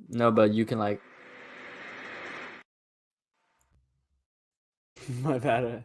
No, but you can like. My bad.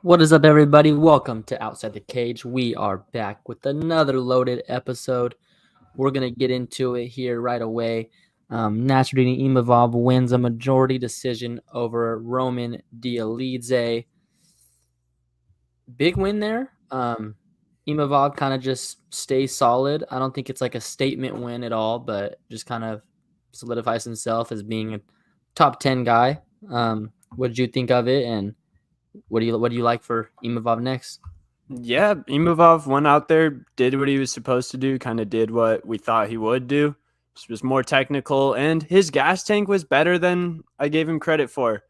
What is up, everybody? Welcome to Outside the Cage. We are back with another loaded episode. We're going to get into it here right away. Nasruddin Imavov wins a majority decision over Roman Dialidze. Big win there. Imavov kind of just stays solid. I don't think it's like a statement win at all, but just kind of solidifies himself as being a top 10 guy. What did you think of it, and what do you like for Imavov next? Yeah, Imavov went out there, did what he was supposed to do, kind of did what we thought he would do. Just was more technical, and his gas tank was better than I gave him credit for.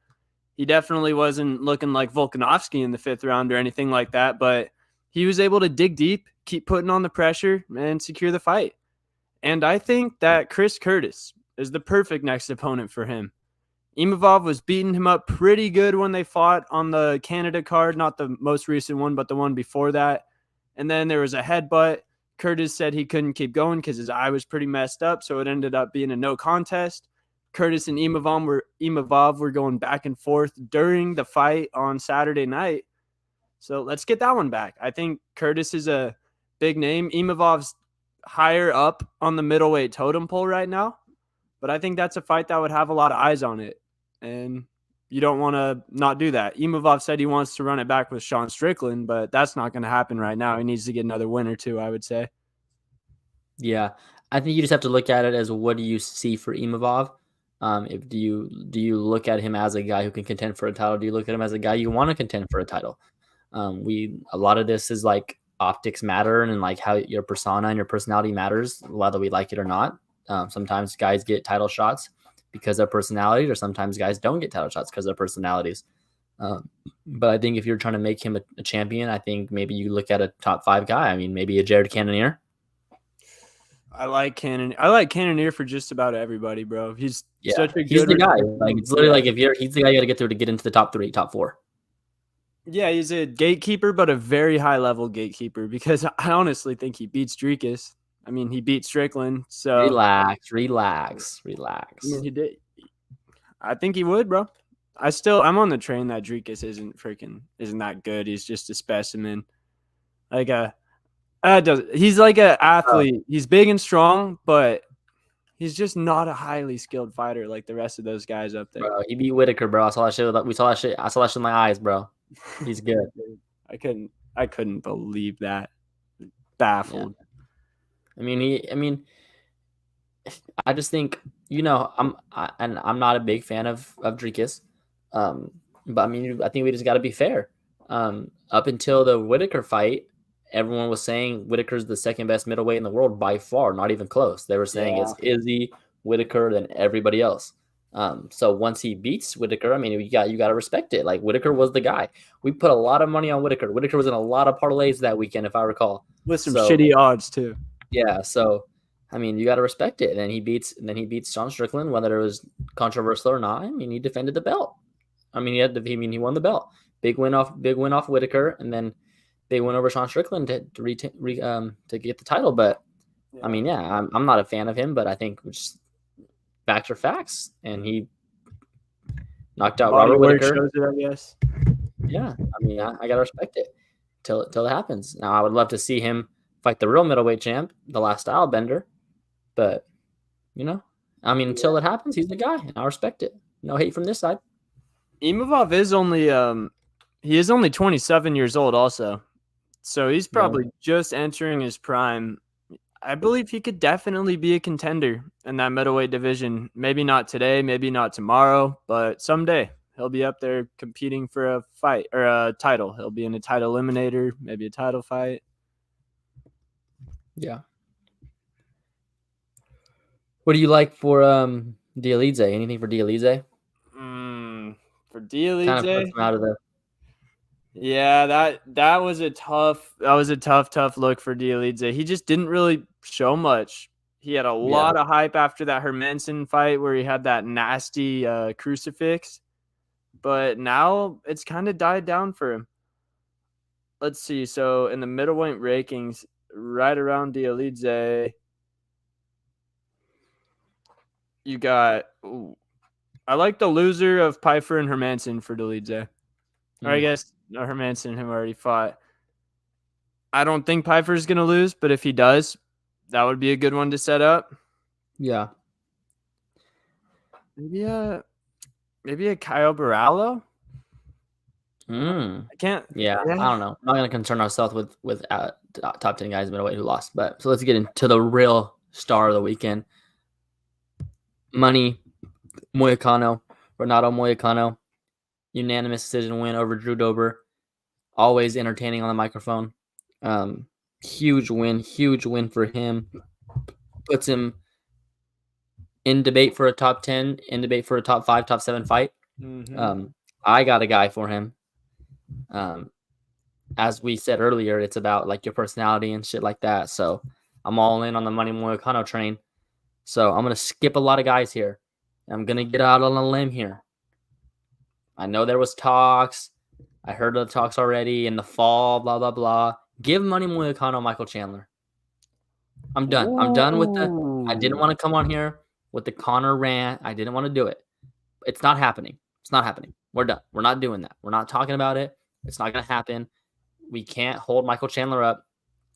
He definitely wasn't looking like Volkanovski in the 5th round or anything like that, but he was able to dig deep, keep putting on the pressure, and secure the fight. And I think that Chris Curtis is the perfect next opponent for him. Imavov was beating him up pretty good when they fought on the Canada card, not the most recent one, but the one before that. And then there was a headbutt. Curtis said he couldn't keep going because his eye was pretty messed up, so it ended up being a no contest. Curtis and Imavov were going back and forth during the fight on Saturday night. So let's get that one back. I think Curtis is a big name. Imavov's higher up on the middleweight totem pole right now, but I think that's a fight that would have a lot of eyes on it. And you don't want to not do that. Imavov said he wants to run it back with Sean Strickland, but that's not going to happen right now. He needs to get another win or two, I would say. Yeah, I think you just have to look at it as, what do you see for Imavov? If do you look at him as a guy who can contend for a title? Do you look at him as a guy you want to contend for a title? A lot of this is like optics matter, and like how your persona and your personality matters, whether we like it or not. Sometimes guys get title shots because of their personality, or sometimes guys don't get title shots because of their personalities. But I think if you're trying to make him a champion, I think maybe you look at a top 5 guy. I mean, maybe a Jared Cannonier. I like Cannonier for just about everybody, bro. He's such a good. He's the guy. Like, it's literally like he's the guy you got to get through to get into the top 3, top 4. Yeah, he's a gatekeeper, but a very high level gatekeeper, because I honestly think he beats Dricus. I mean, he beat Strickland. So relax. I mean, he did. I think he would, bro. I'm on the train that Dricus isn't that good. He's just a specimen. Like he's like an athlete. He's big and strong, but he's just not a highly skilled fighter like the rest of those guys up there. Bro, he beat Whitaker, bro. I saw that shit. We saw that shit. I saw that shit in my eyes, bro. He's good. I couldn't believe that. Baffled. Yeah. I mean, I just think, I'm not a big fan of Dricus. But I mean, I think we just got to be fair. Up until the Whitaker fight, everyone was saying Whitaker's the second best middleweight in the world by far, not even close. They were saying it's Izzy, Whitaker, than everybody else. So once he beats Whitaker, I mean, you got to respect it. Like, Whitaker was the guy. We put a lot of money on Whitaker. Whitaker was in a lot of parlays that weekend, if I recall, with some shitty odds too. Yeah, so I mean, you got to respect it. And then he beats Sean Strickland, whether it was controversial or not. I mean, he defended the belt. I mean, he won the belt. Big win off Whitaker, and then they went over Sean Strickland to get the title. But I mean, yeah, I'm not a fan of him, but I think just facts are facts, and he knocked out Robert Whitaker. Yes. Yeah, I mean, I gotta respect it till it happens. Now, I would love to see him fight the real middleweight champ, the last style bender, but I mean, until it happens, he's the guy, and I respect it. No hate from this side. Imavov is only 27 years old also. So he's probably just entering his prime. I believe he could definitely be a contender in that middleweight division. Maybe not today, maybe not tomorrow, but someday he'll be up there competing for a fight or a title. He'll be in a title eliminator, maybe a title fight. Yeah. What do you like for Dialize? Anything for Dialize? For Kind of puts Dialize, him out of the yeah, that was a tough look for Dialize. He just didn't really show much. He had a yeah. lot of hype after that Hermansson fight where he had that nasty crucifix, but now it's kind of died down for him. Let's see. So in the middleweight rankings, right around Dialize, you got. Ooh, I like the loser of Pyfer and Hermansson for Dialize. Or I Mm, guess no, Hermansson him already fought. I don't think Pyfer's gonna lose, but if he does, that would be a good one to set up. yeah. Maybe a maybe a Kyle Barallo. Mm, I can't. yeah. Yeah. I don't know. I'm not gonna concern ourselves with top 10 guys in middleweight who lost. But so let's get into the real star of the weekend. Money Moicano, Renato Moicano, unanimous decision win over Drew Dober. Always entertaining on the microphone. Um, huge win for him. Puts him in debate for a top 10, in debate for a top 5, top 7 fight. Mm-hmm. Um, I got a guy for him. As we said earlier, it's about like your personality and shit like that. So I'm all in on the Money Moicano train. So I'm gonna skip a lot of guys here. I'm gonna get out on a limb here. I know there was talks. I heard the talks already in the fall. Blah blah blah. Give Money Moicano Michael Chandler. I'm done. I'm done with the. I didn't Ooh. want to come on here with the Connor rant. I didn't want to do it. It's not happening. It's not happening. We're done. We're not doing that. We're not talking about it. It's not gonna happen. We can't hold Michael Chandler up.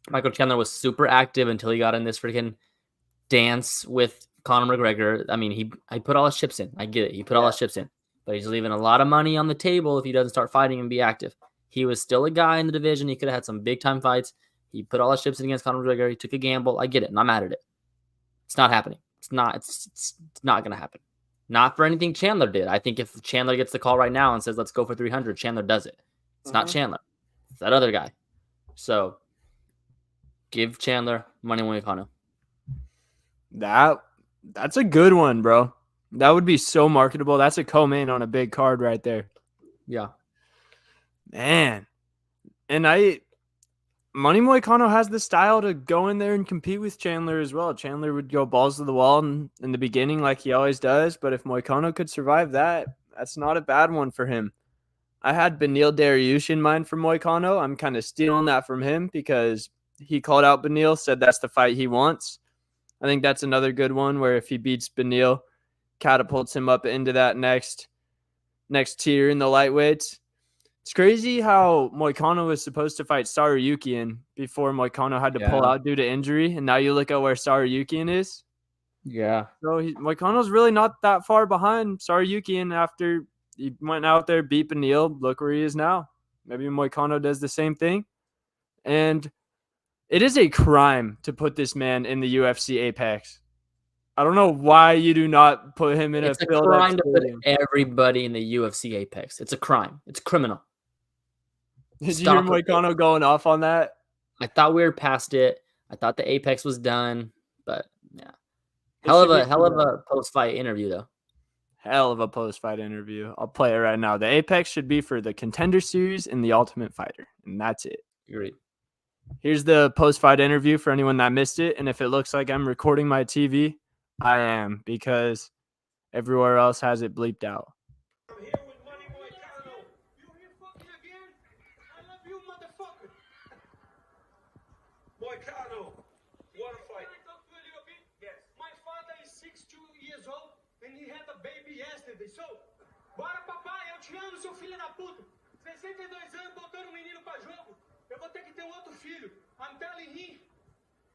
Michael Chandler was super active until he got in this freaking dance with Conor McGregor. I mean, he put all his chips in. I get it. He put all Yeah. his chips in, but he's leaving a lot of money on the table if he doesn't start fighting and be active. He was still a guy in the division. He could have had some big time fights. He put all his chips in against Conor McGregor. He took a gamble. I get it. And I'm mad at it. It's not happening. It's not. It's not gonna happen. Not for anything Chandler did. I think if Chandler gets the call right now and says let's go for 300, Chandler does it. It's not Chandler. It's that other guy. So give Chandler Money Moicano. That's a good one, bro. That would be so marketable. That's a co-main on a big card right there. Yeah. Man. And Money Moicano has the style to go in there and compete with Chandler as well. Chandler would go balls to the wall in the beginning like he always does, but if Moicano could survive that, that's not a bad one for him. I had Beneil Dariush in mind for Moicano. I'm kind of stealing that from him because he called out Beneil, said that's the fight he wants. I think that's another good one where if he beats Beneil, catapults him up into that next tier in the lightweights. It's crazy how Moicano was supposed to fight Saryukian before Moicano had to pull Yeah. out due to injury, and now you look at where Saryukian is. Yeah. So Moicano's really not that far behind Saryukian after he went out there, beat Beneil. Look where he is now. Maybe Moicano does the same thing. And it is a crime to put this man in the UFC Apex. I don't know why you do not put him in a It's a filled-up crime to put stadium. everybody in the UFC Apex. It's a crime. It's criminal. Did you hear Stop it. Moicano going off on that? I thought we were past it. I thought the Apex was done, but yeah. It Hell of should a be hell of a post-fight interview though. hell of a post-fight interview. I'll play it right now. The Apex should be for the Contender Series and the Ultimate Fighter, and that's it. Agreed. Here's the post-fight interview for anyone that missed it, and if it looks like I'm recording my TV, I am because everywhere else has it bleeped out. I'm here with Money Moicano. You here fucking again? I love you, motherfucker. Moicano, what a fight. Can I talk to you a little bit? Yes. My father is 62 years old and he had a baby yesterday. So, bora papai, eu te amo, seu filho da puta. 62 anos botando um menino pra jogo. Eu vou ter que ter outro filho. I'm telling him,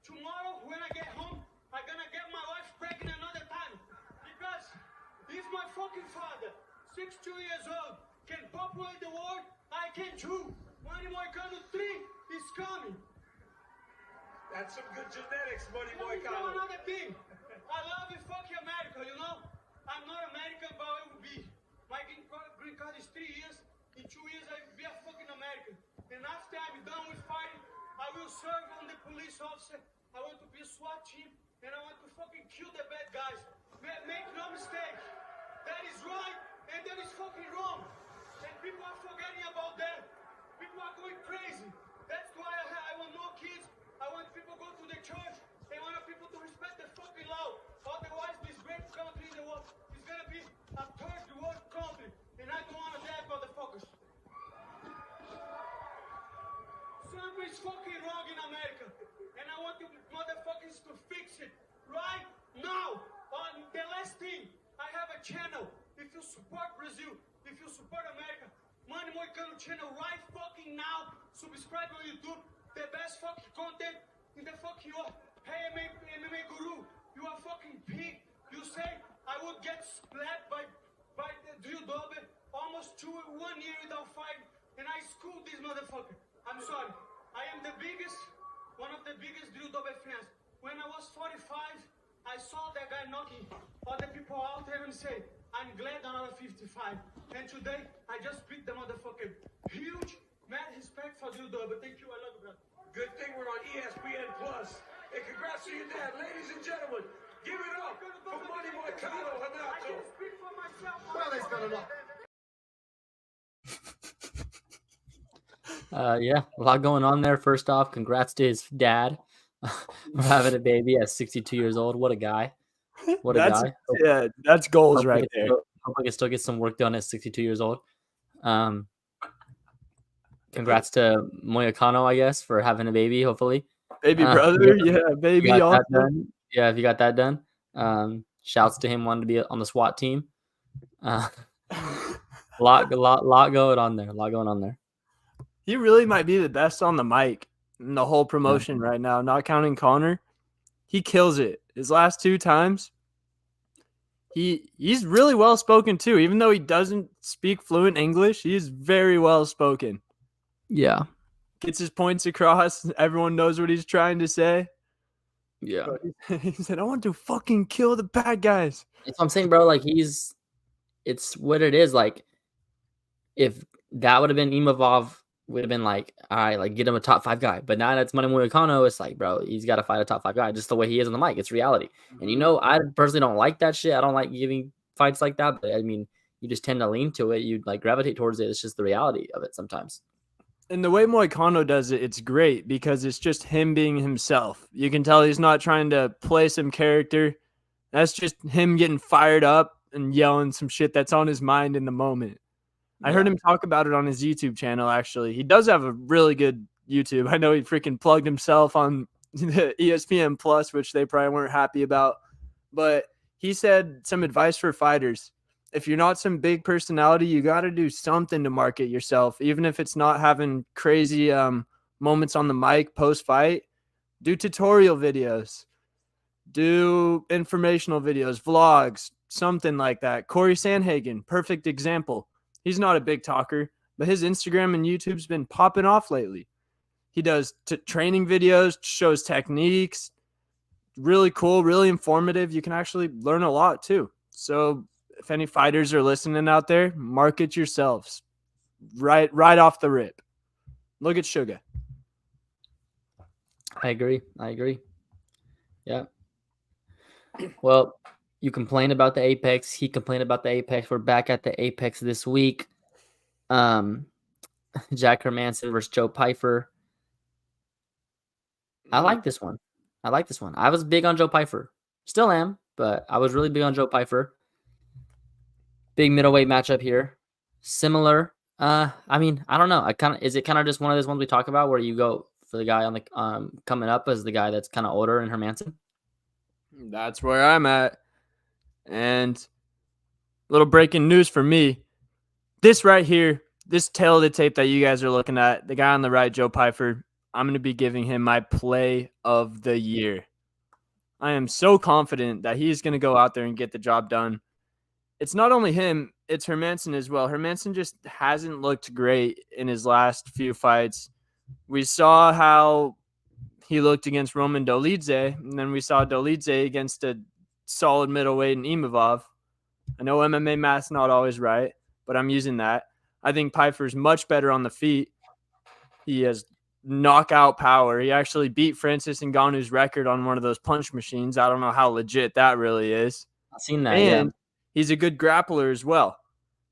tomorrow when I get home, I'm gonna get my wife pregnant another time. Because he's my fucking father. 62 years old. Can populate the world. I can too. Money Moicano 3 is coming. That's some good genetics, Money Moicano. Another thing. I love you, fucking America, you know? I'm not American, but I will be. My green card is 3 years. In 2 years, I will be a fucking American. And after I'm done with fighting, I will serve on the police officer. I want to be a SWAT team, and I want to fucking kill the bad guys. Make no mistake. That is right, and that is fucking wrong. And people are forgetting about that. People are going crazy. That's why I want no kids. I want people to go to the church. They want people to respect the fucking law. Otherwise, this great country in the world is gonna be a third world country. And I don't want that, motherfuckers. Something's fucking wrong in America. And I want you motherfuckers to fix it right now. On the last thing, I have a channel. If you support Brazil, if you support America, Money Moicano channel right fucking now. Subscribe on YouTube. The best fucking content in the fucking world. Hey, MMA Guru, you are fucking pig. You say I would get slapped by the drill double almost 1 year without fighting, and I schooled this motherfucker. I'm sorry. I am one of the biggest drill double fans. When I was 45, I saw that guy knocking other people out there and say, I'm glad I'm not 55. And today, I just beat the motherfucker. Huge, mad respect for drill double. Thank you, I love you, brother. Good thing we're on ESPN Plus. And congrats to your dad. Ladies and gentlemen, give it up for Money Moicano Hermansson. I can speak for myself. Well, he's got enough. Yeah, a lot going on there. First off, congrats to his dad for having a baby at 62 years old. What a guy. What a guy. Yeah, that's goals right there. Hope I can still get some work done at 62 years old. Congrats to Moicano, I guess, for having a baby, hopefully. Baby brother, yeah, baby. Yeah, if you got that done. Shouts to him wanting to be on the SWAT team. Lot going on there. A lot going on there. He really might be the best on the mic in the whole promotion right now, not counting Connor. He kills it. His last 2 times, he's really well spoken too. Even though he doesn't speak fluent English, he's very well spoken. Yeah. Gets his points across. Everyone knows what he's trying to say. Yeah. He said, I want to fucking kill the bad guys. That's what I'm saying, bro. Like, it's what it is. Like, if that would have been Imavov, would have been like, all right, like, get him a top 5 guy. But now that's Money Moicano. It's like, bro, he's got to fight a top 5 guy just the way he is on the mic. It's reality. And, you know, I personally don't like that shit. I don't like giving fights like that. But, I mean, you just tend to lean to it. You, like, gravitate towards it. It's just the reality of it sometimes. And the way Moicano does it, it's great because it's just him being himself. You can tell he's not trying to play some character. That's just him getting fired up and yelling some shit that's on his mind in the moment. I heard him talk about it on his YouTube channel, actually. He does have a really good YouTube. I know he freaking plugged himself on the ESPN Plus, which they probably weren't happy about. But he said some advice for fighters. If you're not some big personality, you got to do something to market yourself, even if it's not having crazy moments on the mic post-fight. Do tutorial videos. Do informational videos, vlogs, something like that. Corey Sandhagen, perfect example. He's not a big talker, but his Instagram and YouTube's been popping off lately. He does training videos, shows techniques. Really cool, really informative. You can actually learn a lot too. So if any fighters are listening out there, market yourselves right off the rip. Look at Suga. I agree. Yeah. Well, you complain about the Apex. He complained about the Apex. We're back at the Apex this week. Jack Hermansson versus Joe Pyfer. I like this one. I was big on Joe Pyfer. Still am, but I was really big on Joe Pyfer. Big middleweight matchup here. Similar. I mean, I don't know. Is it kind of just one of those ones we talk about where you go for the guy on the coming up as the guy that's kind of older in Hermansson? That's where I'm at. And a little breaking news for me. This right here, this tail of the tape that you guys are looking at, the guy on the right, Joe Pyfer, I'm going to be giving him my play of the year. I am so confident that he's going to go out there and get the job done. It's not only him, it's Hermansson as well. Hermansson just hasn't looked great in his last few fights. We saw how he looked against Roman Dolidze, and then we saw Dolidze against a solid middleweight in Imavov. I know MMA math's not always right, but I'm using that. I think Pyfer's much better on the feet. He has knockout power. He actually beat Francis Ngannou's record on one of those punch machines. I don't know how legit that really is. I've seen that, And he's a good grappler as well.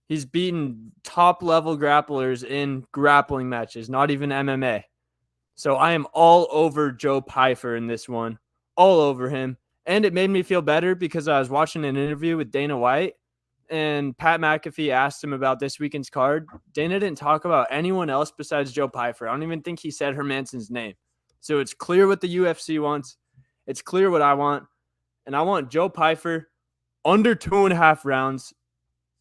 He's beaten top-level grapplers in grappling matches, not even MMA. So I am all over Joe Pyfer in this one, all over him. And it made me feel better because I was watching an interview with Dana White, and Pat McAfee asked him about this weekend's card. Dana didn't talk about anyone else besides Joe Pyfer. I don't even think he said Hermansson's name. So it's clear what the UFC wants. It's clear what I want. And I want Joe Pyfer under 2.5 rounds.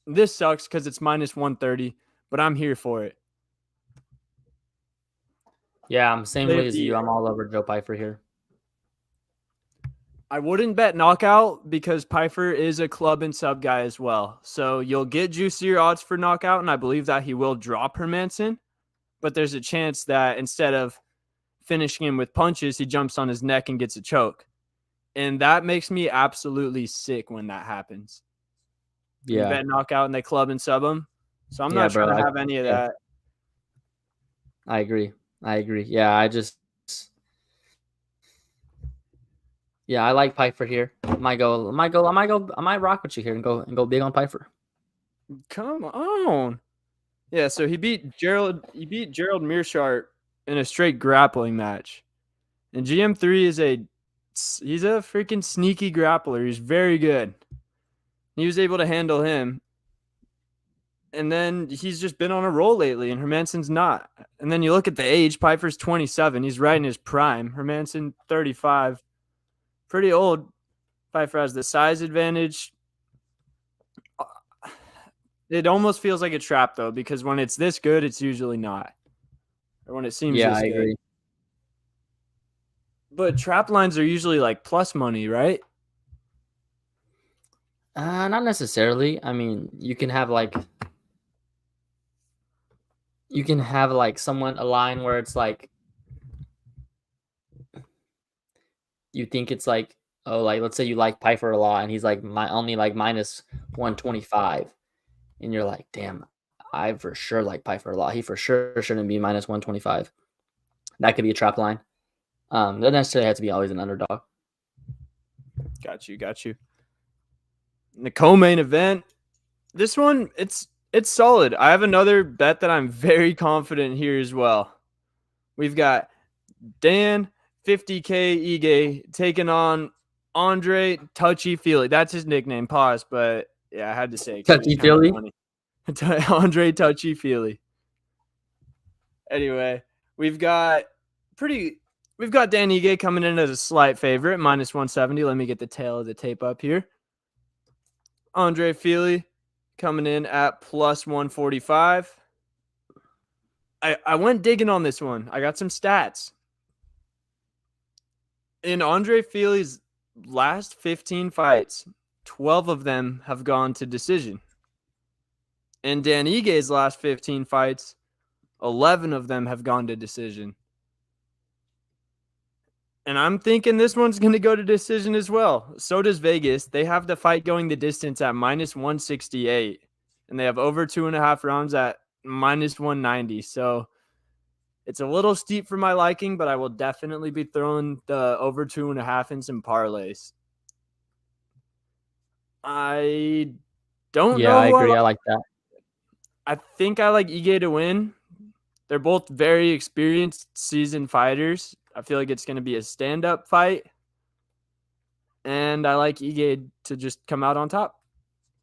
This sucks because it's minus 130, but I'm here for it. Yeah, I'm same way as you. I'm all over Joe Pyfer here. I wouldn't bet knockout because Pyfer is a club and sub guy as well. So you'll get juicier odds for knockout, and I believe that he will drop Hermansson. But there's a chance that instead of finishing him with punches, he jumps on his neck and gets a choke. And that makes me absolutely sick when that happens. Yeah. You bet knockout and they club and sub him. So I'm not trying to have any of that. I agree. Yeah, I like Pyfer here. I might rock with you here and go big on Pyfer. Come on. Yeah, so he beat Gerald Mearshart in a straight grappling match. And GM3 he's a freaking sneaky grappler. He's very good. He was able to handle him. And then he's just been on a roll lately, and Hermansson's not. And then you look at the age, Pyfer's 27. He's right in his prime. Hermansson, 35. Pretty old. Pyfer has the size advantage. It almost feels like a trap, though, because when it's this good, it's usually not. Or when it seems this good. Agree. But trap lines are usually like plus money, right? Not necessarily. I mean, you can have someone a line where it's like you think it's like, oh, like let's say you like Pyfer a lot and he's like only like minus 125, and you're like, damn, I for sure like Pyfer a lot. He for sure shouldn't be minus 125. That could be a trap line. Doesn't necessarily have to be always an underdog. Got you. The co-main event, this one, it's solid. I have another bet that I'm very confident here as well. We've got Dan 50K Ige taking on Andre Touchy Feely. That's his nickname. Pause, but yeah, I had to say Touchy Feely. Andre Touchy Feely. Anyway, we've got Dan Ige coming in as a slight favorite, minus 170. Let me get the tail of the tape up here. Andre Feely coming in at plus 145. I went digging on this one. I got some stats. In Andre Feely's last 15 fights, 12 of them have gone to decision. In Dan Ige's last 15 fights, 11 of them have gone to decision. And I'm thinking this one's going to go to decision as well. So does Vegas. They have the fight going the distance at minus 168. And they have over 2.5 rounds at minus 190. So it's a little steep for my liking, but I will definitely be throwing the over 2.5 in some parlays. I don't know. Yeah, I agree. I like that. I think I like Ige to win. They're both very experienced, seasoned fighters. I feel like it's going to be a stand-up fight. And I like Ige to just come out on top.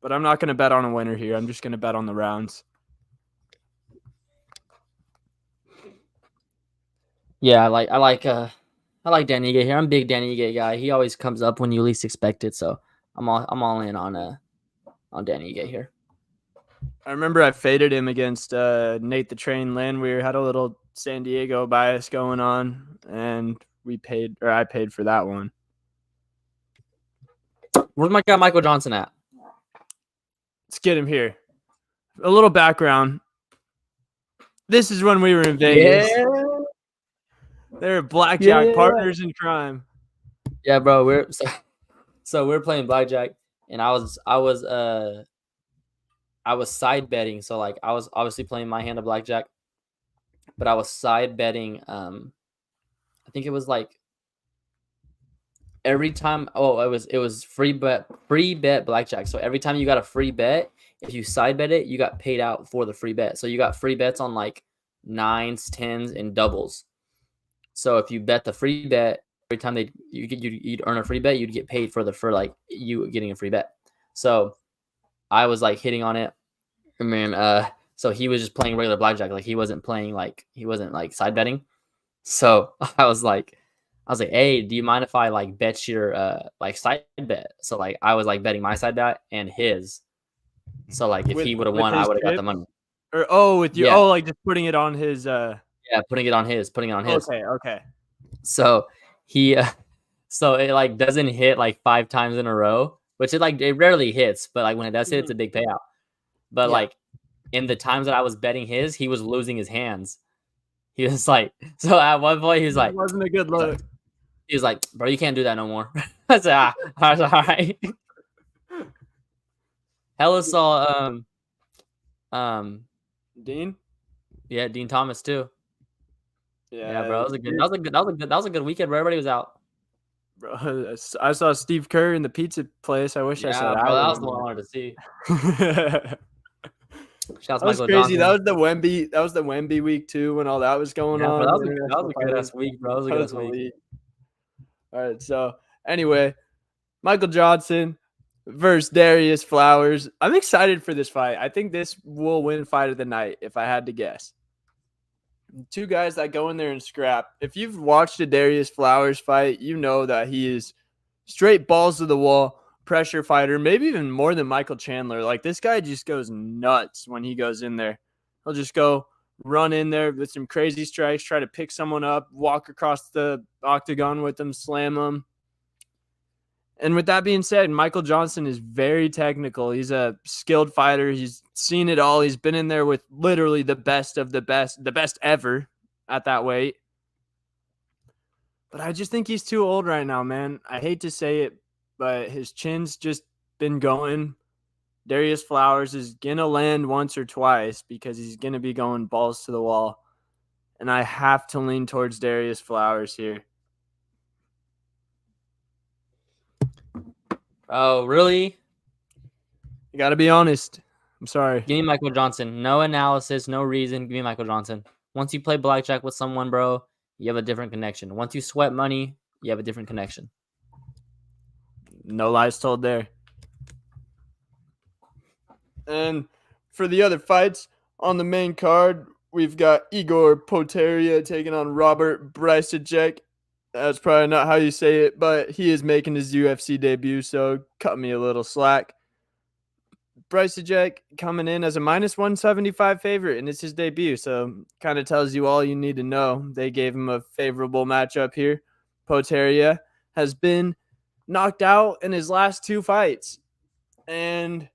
But I'm not going to bet on a winner here. I'm just going to bet on the rounds. Yeah, I like Dan Ige here. I'm a big Dan Ige guy. He always comes up when you least expect it. So I'm all in on Dan Ige here. I remember I faded him against Nate the Train Landwehr. Had a little San Diego bias going on, and I paid for that one. Where's my guy Michael Johnson at? Let's get him here. A little background. This is when we were in Vegas. Yeah. They're blackjack partners in crime. Yeah, bro. So we're playing blackjack, and I was side betting. So like I was obviously playing my hand of blackjack, but I was side betting. I think it was like every time. Oh, it was free bet blackjack. So every time you got a free bet, if you side bet it, you got paid out for the free bet. So you got free bets on like nines, tens, and doubles. So if you bet the free bet every time you'd earn a free bet, you'd get paid for like you getting a free bet. So I was like hitting on it. I mean, so he was just playing regular blackjack. Like he wasn't like side betting. So I was like, hey, do you mind if I like bet your like side bet? So like I was like betting my side bet and his. So like if he would have won, I would have got the money. Or with you, like just putting it on his. Yeah, putting it on his. Okay. So he, so it like doesn't hit like 5 times in a row, which it rarely hits, but like when it does hit, it's a big payout. But like in the times that I was betting his, he was losing his hands. He was like, so at one point he was like, it wasn't a good look. He was like, bro, you can't do that no more. I said, I was all right. Hella saw Dean. Yeah, Dean Thomas too. Yeah, bro, that was a good weekend where everybody was out. Bro, I saw Steve Kerr in the pizza place. I wish I saw that. Bro, that was the one I wanted to see. That was crazy. Johnson. That was the Wemby week too, when all that was going on. Bro, that was a good ass week, bro. That was a good ass week. All right, so anyway, Michael Johnson versus Darius Flowers. I'm excited for this fight. I think this will win fight of the night, if I had to guess. 2 guys that go in there and scrap. If you've watched a Darius Flowers fight, you know that he is straight balls to the wall, pressure fighter, maybe even more than Michael Chandler. Like, this guy just goes nuts when he goes in there. He'll just go run in there with some crazy strikes, try to pick someone up, walk across the octagon with them, slam them. And with that being said, Michael Johnson is very technical. He's a skilled fighter. He's seen it all. He's been in there with literally the best of the best ever at that weight. But I just think he's too old right now, man. I hate to say it, but his chin's just been going. Darius Flowers is going to land once or twice because he's going to be going balls to the wall. And I have to lean towards Darius Flowers here. Oh, really? You got to be honest. I'm sorry. Give me Michael Johnson. No analysis, no reason. Give me Michael Johnson. Once you play blackjack with someone, bro, you have a different connection. Once you sweat money, you have a different connection. No lies told there. And for the other fights on the main card, we've got Igor Poteria taking on Robert Brysacek. That's probably not how you say it, but he is making his UFC debut, so cut me a little slack. Brysacek coming in as a minus 175 favorite, and it's his debut, so kind of tells you all you need to know. They gave him a favorable matchup here. Poteria has been knocked out in his last 2 fights, and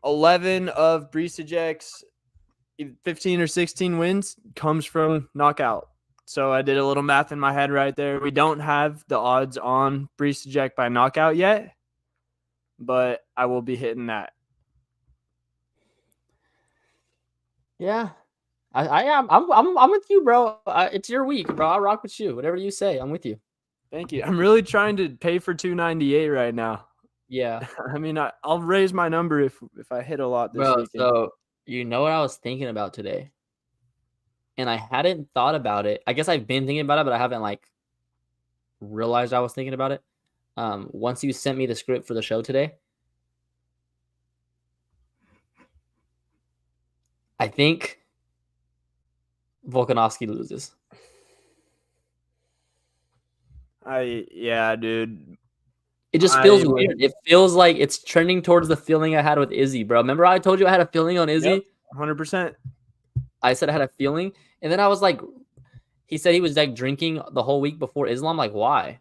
11 of Brysacek's 15 or 16 wins comes from knockout. So I did a little math in my head right there. We don't have the odds on Brysacek by knockout yet, but I will be hitting that. Yeah, I am. I'm with you, bro. It's your week, bro. I'll rock with you. Whatever you say, I'm with you. Thank you. I'm really trying to pay for 298 right now. Yeah. I mean, I'll raise my number if I hit a lot this weekend. So you know what I was thinking about today? And I hadn't thought about it. I guess I've been thinking about it, but I haven't like realized I was thinking about it. Once you sent me the script for the show today, I think Volkanovski loses. Yeah, dude. It just feels weird. It feels like it's trending towards the feeling I had with Izzy, bro. Remember I told you I had a feeling on Izzy? Yep, 100%. I said I had a feeling, and then I was like, he said he was like drinking the whole week before Islam. Like, why?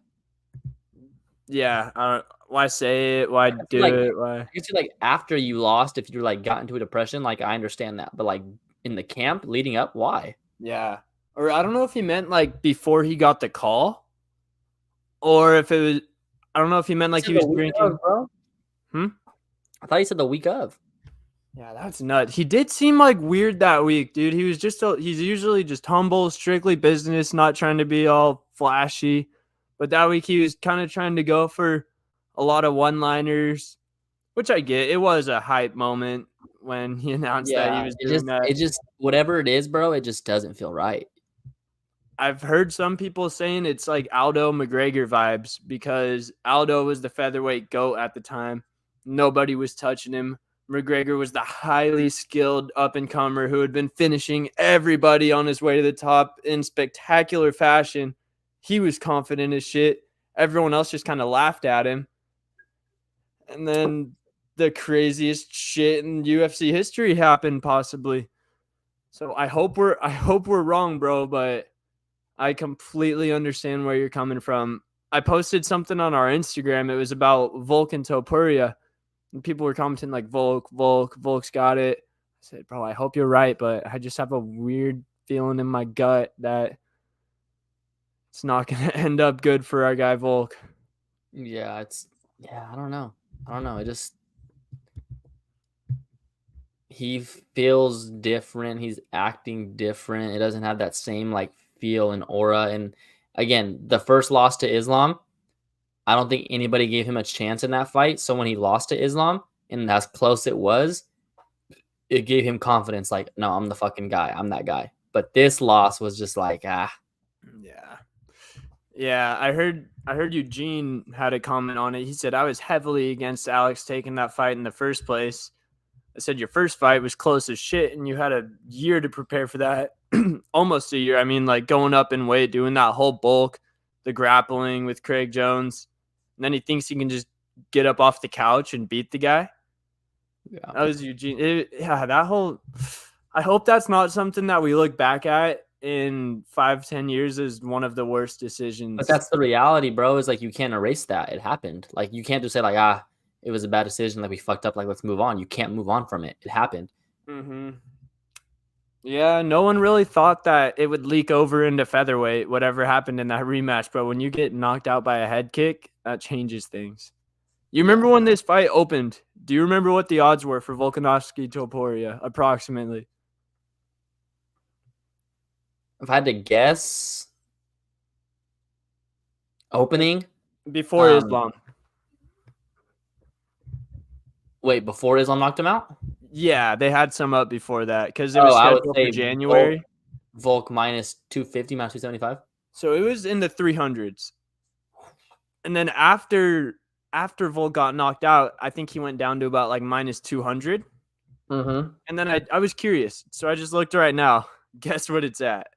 Yeah, why say it? Why do it? Why? I guess like after you lost, if you like got into a depression, like I understand that, but like in the camp leading up, why? Yeah, Or I don't know if he meant like before he got the call, or if it was. I don't know if he meant like he was drinking. bro. Hmm? I thought you said the week of. Yeah, that's nuts. He did seem like weird that week, dude. He was he's usually just humble, strictly business, not trying to be all flashy. But that week he was kind of trying to go for a lot of one-liners, which I get. It was a hype moment when he announced that he Yeah, was doing that. it just whatever it is, bro, it just doesn't feel right. I've heard some people saying it's like Aldo McGregor vibes because Aldo was the featherweight GOAT at the time. Nobody was touching him. McGregor was the highly skilled up-and-comer who had been finishing everybody on his way to the top in spectacular fashion. He was confident as shit. Everyone else just kind of laughed at him. And then the craziest shit in UFC history happened, possibly. So I hope we're wrong, bro, but I completely understand where you're coming from. I posted something on our Instagram. It was about Volk and Topuria. And people were commenting like, Volk's got it. I said, bro, I hope you're right, but I just have a weird feeling in my gut that it's not going to end up good for our guy Volk. Yeah, I don't know. He feels different. He's acting different. It doesn't have that same like feel and aura. And again, the first loss to Islam, I don't think anybody gave him a chance in that fight. So when he lost to Islam and as close it was, it gave him confidence. Like, no, I'm the fucking guy. I'm that guy. But this loss was just like, Yeah. Yeah, I heard Eugene had a comment on it. He said, I was heavily against Alex taking that fight in the first place. I said, your first fight was close as shit, and you had a year to prepare for that. Almost a year. I mean, like going up in weight, doing that whole bulk, the grappling with Craig Jones. And then he thinks he can just get up off the couch and beat the guy. yeah. That was Eugene. I hope that's not something that we look back at in 5-10 years as one of the worst decisions. But that's the reality, bro, is like you can't erase that. It happened. Like you can't just say like, it was a bad decision, like we fucked up, like let's move on. You can't move on from it. It happened. Mm-hmm. Yeah, no one really thought that it would leak over into featherweight, whatever happened in that rematch. But when you get knocked out by a head kick, that changes things. You remember when this fight opened? Do you remember what the odds were for Volkanovski Topuria, approximately? If I had to guess, opening before Islam. Wait, before Islam knocked him out? Yeah, they had some up before that because it was scheduled for January. Volk minus 250, minus 275. So it was in the 300s. And then after Volk got knocked out, I think he went down to about like minus 200. Mm-hmm. And then I was curious. So I just looked right now. Guess what it's at?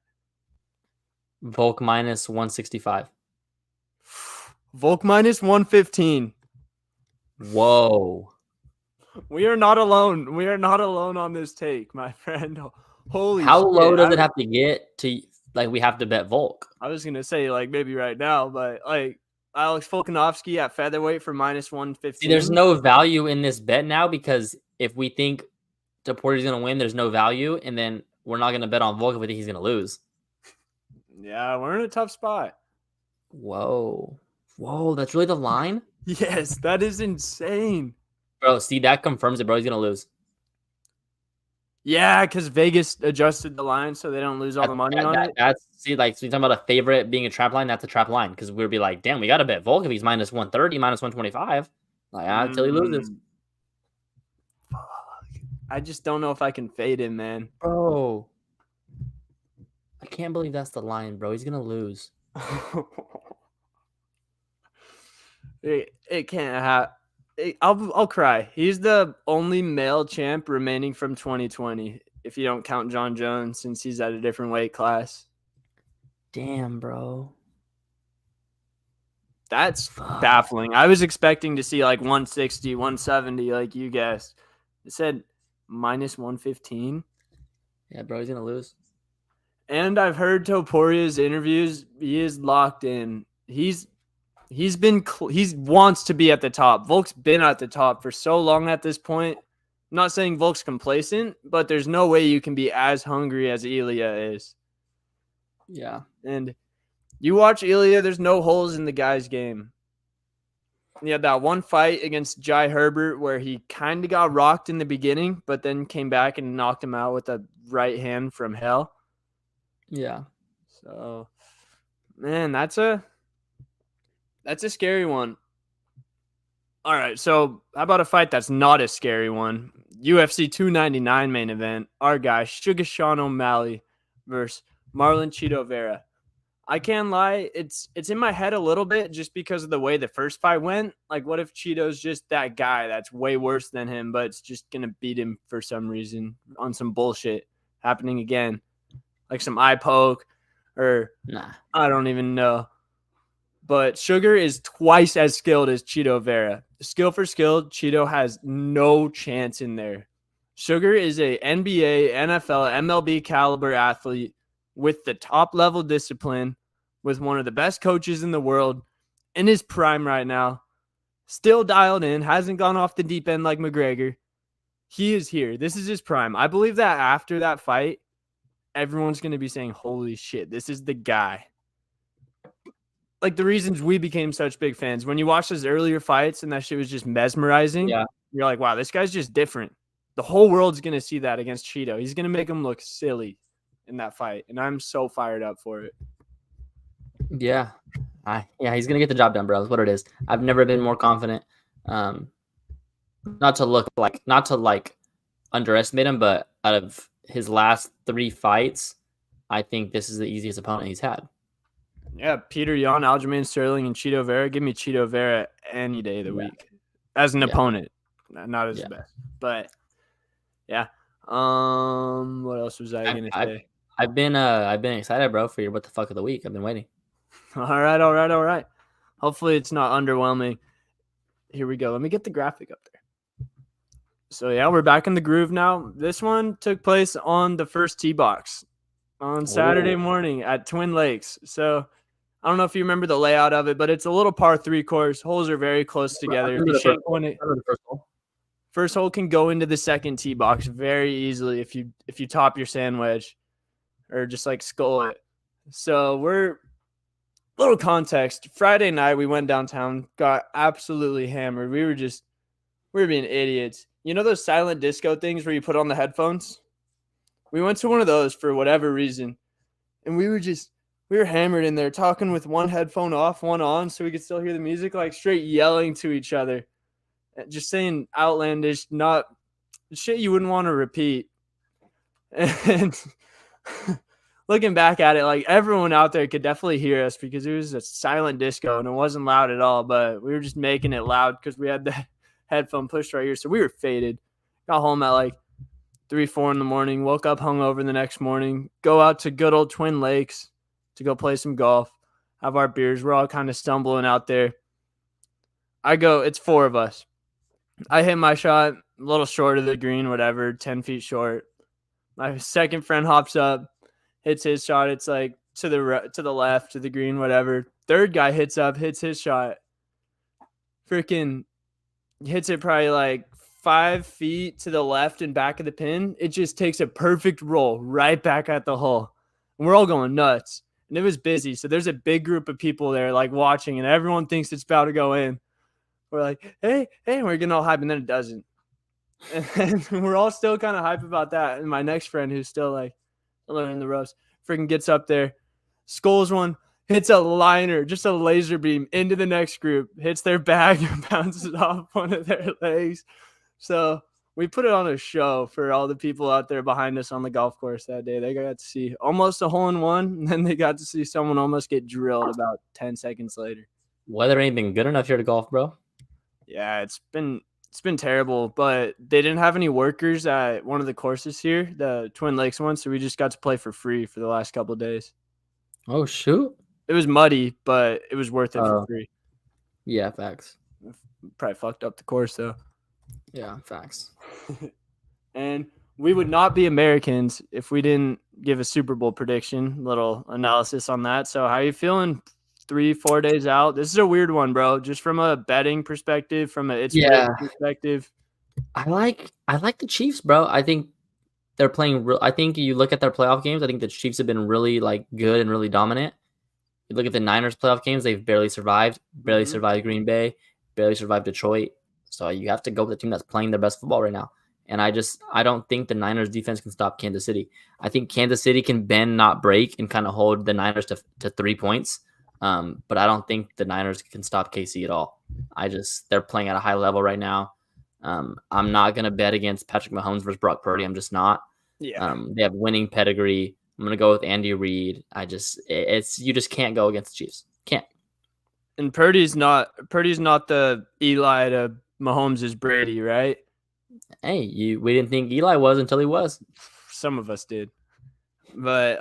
Volk minus 165. Volk minus 115. Whoa. We are not alone. We are not alone on this take, my friend. Holy How shit. low does it have to get to like we have to bet Volk? I was gonna say like maybe right now, but like Alex Volkanovski at featherweight for minus 115. See, there's no value in this bet now because if we think Topuria's gonna win, there's no value, and then we're not gonna bet on Volk if we think he's gonna lose. Yeah, we're in a tough spot. Whoa, that's really the line? Yes, that is insane. Bro, see, that confirms it, bro. He's gonna lose. Yeah, because Vegas adjusted the line so they don't lose all the money on it. That's so you're talking about a favorite being a trap line. That's a trap line because we'd be like, damn, we gotta bet Volk if he's minus 130, minus 125. Like, until he loses. Fuck. I just don't know if I can fade him, man. Bro, I can't believe that's the line, bro. He's gonna lose. It can't happen. I'll cry. He's the only male champ remaining from 2020, if you don't count John Jones, since he's at a different weight class. Damn, bro. That's baffling. I was expecting to see like 160, 170, like you guessed. It said minus 115. Yeah, bro, he's gonna lose. And I've heard Topuria's interviews. He is locked in. He wants to be at the top. Volk's been at the top for so long at this point. I'm not saying Volk's complacent, but there's no way you can be as hungry as Ilya is. Yeah. And you watch Ilya, there's no holes in the guy's game. He had that one fight against Jai Herbert where he kind of got rocked in the beginning, but then came back and knocked him out with a right hand from hell. Yeah. So, man, that's a scary one. All right, so how about a fight that's not a scary one? UFC 299 main event. Our guy, Sugar Sean O'Malley versus Marlon Chito Vera. I can't lie, it's in my head a little bit just because of the way the first fight went. Like, what if Cheeto's just that guy that's way worse than him, but it's just going to beat him for some reason on some bullshit happening again? Like some eye poke or Nah. I don't even know. But Sugar is twice as skilled as Chito Vera. Skill for skill, Chito has no chance in there. Sugar is a NBA, NFL, MLB caliber athlete with the top level discipline, with one of the best coaches in the world, in his prime right now, still dialed in, hasn't gone off the deep end like McGregor. He is here. This is his prime. I believe that after that fight, everyone's going to be saying, holy shit, this is the guy. Like the reasons we became such big fans. When you watch those earlier fights and that shit was just mesmerizing, Yeah. you're like, wow, this guy's just different. The whole world's going to see that against Chito. He's going to make him look silly in that fight. And I'm so fired up for it. Yeah. Yeah, he's gonna get the job done, bro. That's what it is. I've never been more confident. Not to underestimate him, but out of his last 3 fights, I think this is the easiest opponent he's had. Yeah, Peter Yan, Aljamain Sterling, and Chito Vera. Give me Chito Vera any day of the week as an opponent, not as the best. But yeah, what else was I gonna say? I've been excited, bro, for your what the fuck of the week. I've been waiting. All right. Hopefully it's not underwhelming. Here we go. Let me get the graphic up there. So yeah, we're back in the groove now. This one took place on the first tee box on Saturday morning at Twin Lakes. So I don't know if you remember the layout of it, but it's a little par 3 course. Holes are very close together. First hole can go into the second tee box very easily if you top your sand wedge or just like skull it. So we're little context. Friday night we went downtown, got absolutely hammered. We were being idiots. You know those silent disco things where you put on the headphones? We went to one of those for whatever reason, and we were hammered in there talking with one headphone off, one on, so we could still hear the music, like straight yelling to each other, just saying outlandish, not shit you wouldn't want to repeat. And looking back at it, like everyone out there could definitely hear us because it was a silent disco and it wasn't loud at all, but we were just making it loud because we had the headphone pushed right here. So we were faded. Got home at like 3, 4 in the morning, woke up hungover the next morning, go out to good old Twin Lakes to go play some golf, have our beers. We're all kind of stumbling out there. It's 4 of us. I hit my shot, a little short of the green, whatever, 10 feet short. My second friend hops up, hits his shot. It's like to the left, to the green, whatever. Third guy hits up, hits his shot. Freaking hits it probably like 5 feet to the left and back of the pin. It just takes a perfect roll right back at the hole. And we're all going nuts. And it was busy. So there's a big group of people there like watching and everyone thinks it's about to go in. We're like, hey, and we're getting all hype, and then it doesn't. And we're all still kind of hype about that. And my next friend, who's still like learning the ropes, freaking gets up there, skulls one, hits a liner, just a laser beam into the next group, hits their bag and bounces off one of their legs. So we put it on a show for all the people out there behind us on the golf course that day. They got to see almost a hole-in-one, and then they got to see someone almost get drilled about 10 seconds later. Weather ain't been good enough here to golf, bro. Yeah, it's been terrible, but they didn't have any workers at one of the courses here, the Twin Lakes one, so we just got to play for free for the last couple of days. Oh, shoot. It was muddy, but it was worth it for free. Yeah, facts. Probably fucked up the course, though. Yeah, facts. And we would not be Americans if we didn't give a Super Bowl prediction, little analysis on that. So how are you feeling 3-4 days out? This is a weird one, bro. Just from a betting perspective, from a perspective. I like the Chiefs, bro. I think they're playing real. I think you look at their playoff games. I think the Chiefs have been really like good and really dominant. You look at the Niners playoff games; they've barely survived. Barely survived Green Bay. Barely survived Detroit. So you have to go with the team that's playing their best football right now. And I don't think the Niners defense can stop Kansas City. I think Kansas City can bend, not break, and kind of hold the Niners to 3 points. But I don't think the Niners can stop KC at all. They're playing at a high level right now. I'm not going to bet against Patrick Mahomes versus Brock Purdy. I'm just not. Yeah. They have winning pedigree. I'm going to go with Andy Reid. You just can't go against the Chiefs. Can't. And Purdy's not the Eli to Mahomes' Brady, right? Hey, we didn't think Eli was until he was. Some of us did. But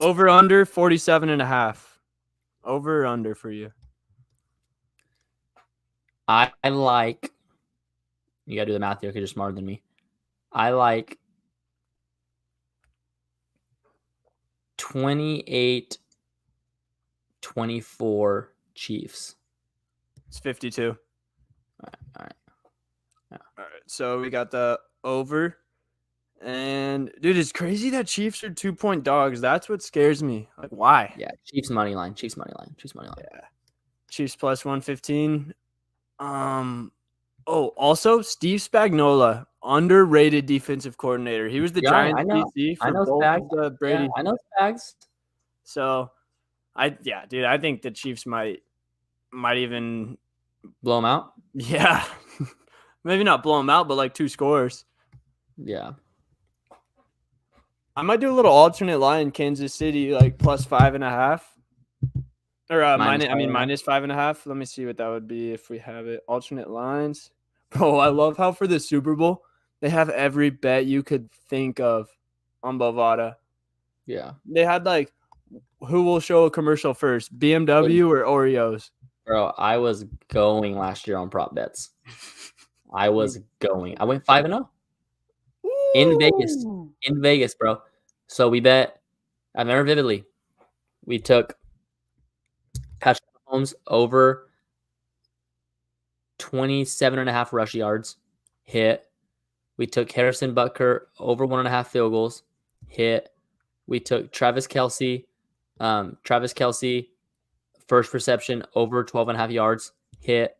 over under 47.5. Over or under for you? I like, you gotta do the math here because you're smarter than me. I like 28-24 Chiefs. It's 52. All right. All right. So we got the over. And dude, it's crazy that Chiefs are 2-point dogs. That's what scares me. Like, why? Yeah, Chiefs money line. Yeah. Chiefs plus 115. Also Steve Spagnuolo, underrated defensive coordinator. He was the Giants DC for both of the Brady. Yeah, I know Spags. So, I think the Chiefs might even blow them out. Yeah, maybe not blow them out, but like 2 scores. Yeah, I might do a little alternate line. Kansas City like plus 5.5. Or minus 5.5. Let me see what that would be if we have it. Alternate lines. Bro, I love how for the Super Bowl, they have every bet you could think of on Bovada. Yeah. They had like, who will show a commercial first, BMW or Oreos? Bro, I was going last year on prop bets. I went 5-0. In Vegas, bro. So we bet, I remember vividly, we took Patrick Mahomes over 27.5 rush yards, hit. We took Harrison Butker over 1.5 field goals, hit. We took Travis Kelce, first reception over 12.5 yards, hit.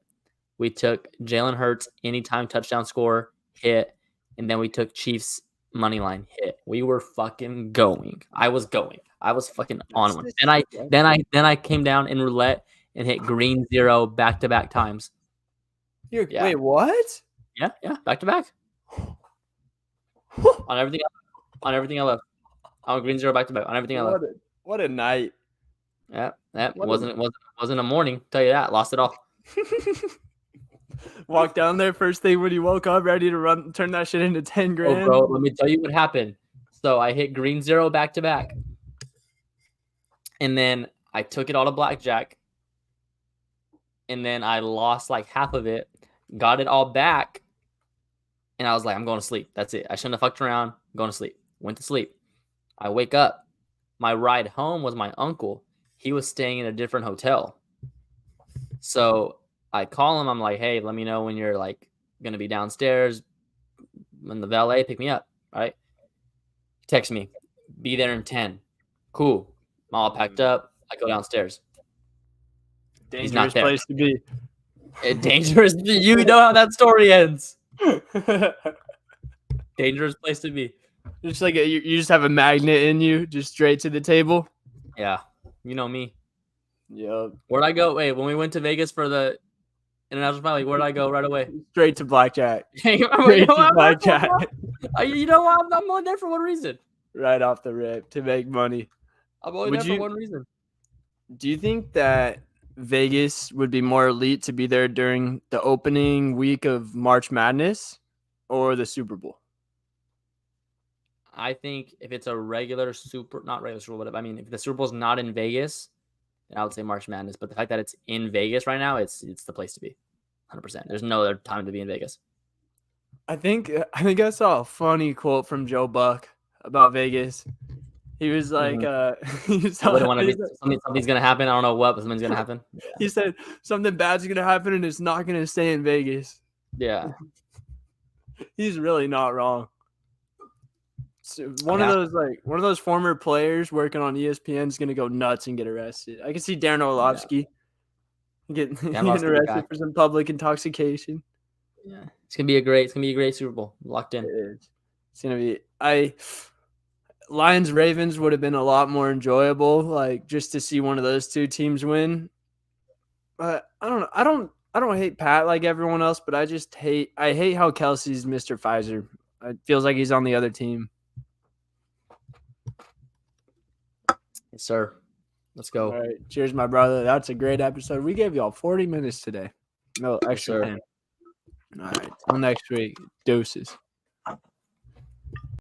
We took Jalen Hurts anytime touchdown score, hit. And then we took Chiefs money line, hit. We were fucking going. I was going. I was fucking on one. Then I came down in roulette and hit green 0 back-to-back times. Wait, what? Yeah, back to back. on everything I left. On green 0 back to back. On everything I left. What a night. Yeah, that wasn't a morning. Tell you that. Lost it all. Walked down there first thing when you woke up, ready to turn that shit into 10 grand. Oh, bro, let me tell you what happened. So I hit green 0 back to back, and then I took it all to blackjack, and then I lost like half of it. Got it all back, and I was like, I'm going to sleep. That's it. I shouldn't have fucked around. I'm going to sleep. Went to sleep. I wake up. My ride home was my uncle. He was staying in a different hotel. So I call him. I'm like, hey, let me know when you're like going to be downstairs. When the valet pick me up, right? He texts me, be there in 10. Cool. I'm all packed up. I go downstairs. Dangerous place to be. Dangerous. You know how that story ends. Dangerous place to be. Just like you just have a magnet in you, just straight to the table. Yeah, you know me. Yep. Where'd I go? Wait, when we went to Vegas for the international finale, where'd I go right away? Straight to blackjack. Straight to blackjack. You know what? I'm only there for one reason. Right off the rip, to make money. I'm only there for one reason. Do you think that Vegas would be more elite to be there during the opening week of March Madness or the Super Bowl? I think if it's a regular not regular Super Bowl, but I mean, if the Super Bowl's not in Vegas, then I would say March Madness. But the fact that it's in Vegas right now, it's the place to be. 100%. There's no other time to be in Vegas. I think I saw a funny quote from Joe Buck about Vegas. He was like, something's gonna happen. I don't know what, but something's gonna happen. Yeah. He said something bad's gonna happen and it's not gonna stay in Vegas. Yeah. He's really not wrong. So one of those former players working on ESPN is gonna go nuts and get arrested. I can see Darren Orlovsky getting Orlovsky, the guy. arrested for some public intoxication. Yeah, it's gonna be a great Super Bowl. Locked in. It is. It's gonna be. Lions Ravens would have been a lot more enjoyable, like just to see one of those two teams win. But I don't know. I don't hate Pat like everyone else, but I hate how Kelsey's Mr. Pfizer. It feels like he's on the other team. Yes, sir. Let's go. All right. Cheers, my brother. That's a great episode. We gave y'all 40 minutes today. No extra 10. All right. Till next week. Deuces.